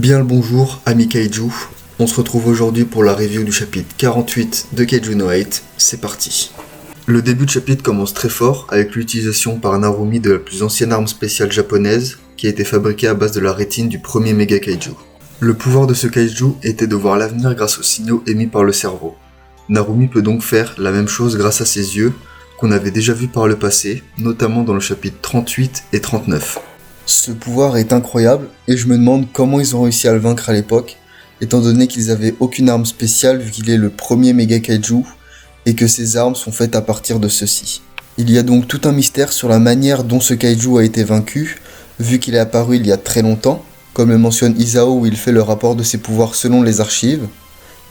Bien le bonjour, amis Kaiju. On se retrouve aujourd'hui pour la review du chapitre 48 de Kaiju no 8. C'est parti. Le début de chapitre commence très fort avec l'utilisation par Narumi de la plus ancienne arme spéciale japonaise qui a été fabriquée à base de la rétine du premier méga Kaiju. Le pouvoir de ce Kaiju était de voir l'avenir grâce aux signaux émis par le cerveau. Narumi peut donc faire la même chose grâce à ses yeux qu'on avait déjà vu par le passé, notamment dans le chapitre 38 et 39. Ce pouvoir est incroyable et je me demande comment ils ont réussi à le vaincre à l'époque, étant donné qu'ils avaient aucune arme spéciale vu qu'il est le premier méga kaiju et que ces armes sont faites à partir de ceux-ci. Il y a donc tout un mystère sur la manière dont ce kaiju a été vaincu, vu qu'il est apparu il y a très longtemps, comme le mentionne Isao où il fait le rapport de ses pouvoirs selon les archives,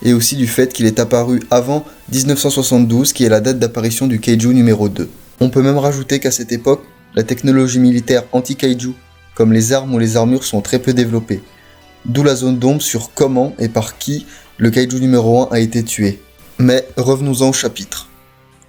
et aussi du fait qu'il est apparu avant 1972 qui est la date d'apparition du kaiju numéro 2. On peut même rajouter qu'à cette époque, la technologie militaire anti-kaiju, comme les armes ou les armures, sont très peu développées. D'où la zone d'ombre sur comment et par qui le kaiju numéro 1 a été tué. Mais revenons-en au chapitre.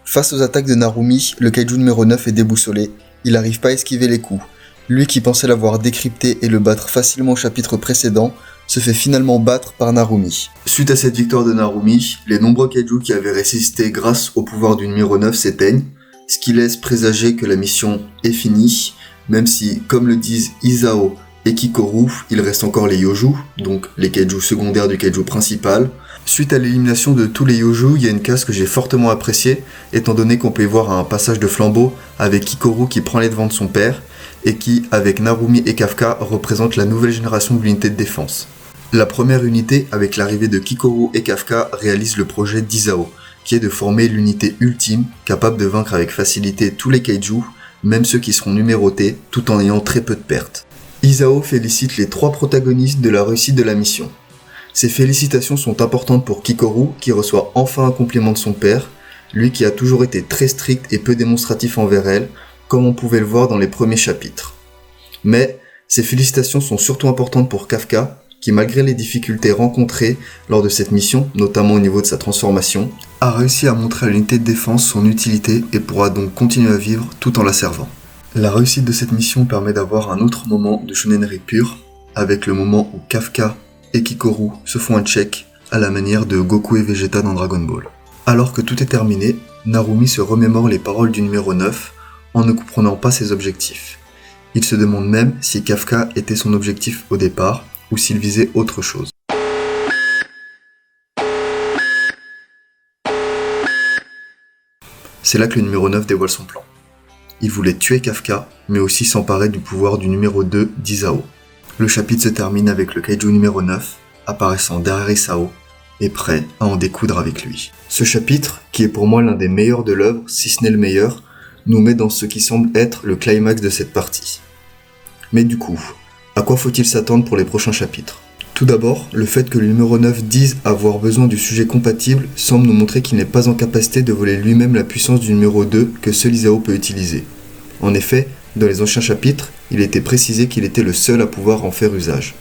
Face aux attaques de Narumi, le kaiju numéro 9 est déboussolé, il n'arrive pas à esquiver les coups. Lui qui pensait l'avoir décrypté et le battre facilement au chapitre précédent, se fait finalement battre par Narumi. Suite à cette victoire de Narumi, les nombreux kaiju qui avaient résisté grâce au pouvoir du numéro 9 s'éteignent, ce qui laisse présager que la mission est finie, même si, comme le disent Isao et Kikoru, il reste encore les Yoju, donc les kaiju secondaires du kaiju principal. Suite à l'élimination de tous les Yoju, il y a une case que j'ai fortement appréciée, étant donné qu'on peut y voir un passage de flambeau avec Kikoru qui prend les devants de son père, et qui, avec Narumi et Kafka, représente la nouvelle génération de l'unité de défense. La première unité, avec l'arrivée de Kikoru et Kafka, réalise le projet d'Isao, qui est de former l'unité ultime, capable de vaincre avec facilité tous les kaiju, même ceux qui seront numérotés, tout en ayant très peu de pertes. Isao félicite les 3 protagonistes de la réussite de la mission. Ces félicitations sont importantes pour Kikoru, qui reçoit enfin un compliment de son père, lui qui a toujours été très strict et peu démonstratif envers elle, comme on pouvait le voir dans les premiers chapitres. Mais ces félicitations sont surtout importantes pour Kafka, qui malgré les difficultés rencontrées lors de cette mission, notamment au niveau de sa transformation, a réussi à montrer à l'unité de défense son utilité et pourra donc continuer à vivre tout en la servant. La réussite de cette mission permet d'avoir un autre moment de shonenri pur, avec le moment où Kafka et Kikoru se font un check à la manière de Goku et Vegeta dans Dragon Ball. Alors que tout est terminé, Narumi se remémore les paroles du numéro 9 en ne comprenant pas ses objectifs. Il se demande même si Kafka était son objectif au départ, ou s'il visait autre chose. C'est là que le numéro 9 dévoile son plan. Il voulait tuer Kafka, mais aussi s'emparer du pouvoir du numéro 2 d'Isao. Le chapitre se termine avec le kaiju numéro 9, apparaissant derrière Isao, et prêt à en découdre avec lui. Ce chapitre, qui est pour moi l'un des meilleurs de l'œuvre, si ce n'est le meilleur, nous met dans ce qui semble être le climax de cette partie. Mais du coup, à quoi faut-il s'attendre pour les prochains chapitres ? Tout d'abord, le fait que le numéro 9 dise avoir besoin du sujet compatible semble nous montrer qu'il n'est pas en capacité de voler lui-même la puissance du numéro 2 que seul Isao peut utiliser. En effet, dans les anciens chapitres, il était précisé qu'il était le seul à pouvoir en faire usage.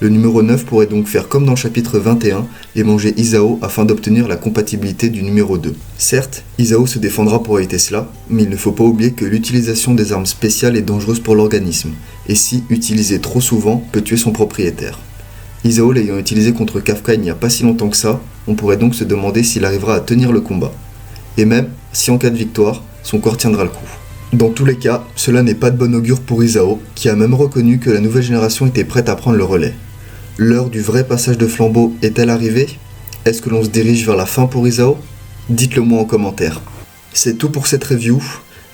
Le numéro 9 pourrait donc faire comme dans le chapitre 21 et manger Isao afin d'obtenir la compatibilité du numéro 2. Certes, Isao se défendra pour éviter cela, mais il ne faut pas oublier que l'utilisation des armes spéciales est dangereuse pour l'organisme, et si utilisée trop souvent, peut tuer son propriétaire. Isao l'ayant utilisé contre Kafka il n'y a pas si longtemps que ça, on pourrait donc se demander s'il arrivera à tenir le combat. Et même, si en cas de victoire, son corps tiendra le coup. Dans tous les cas, cela n'est pas de bon augure pour Isao, qui a même reconnu que la nouvelle génération était prête à prendre le relais. L'heure du vrai passage de flambeau est-elle arrivée ? Est-ce que l'on se dirige vers la fin pour Isao ? Dites-le moi en commentaire. C'est tout pour cette review.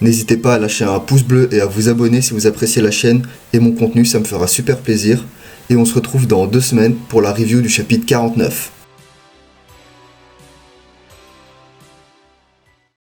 N'hésitez pas à lâcher un pouce bleu et à vous abonner si vous appréciez la chaîne et mon contenu, ça me fera super plaisir. Et on se retrouve dans 2 semaines pour la review du chapitre 49.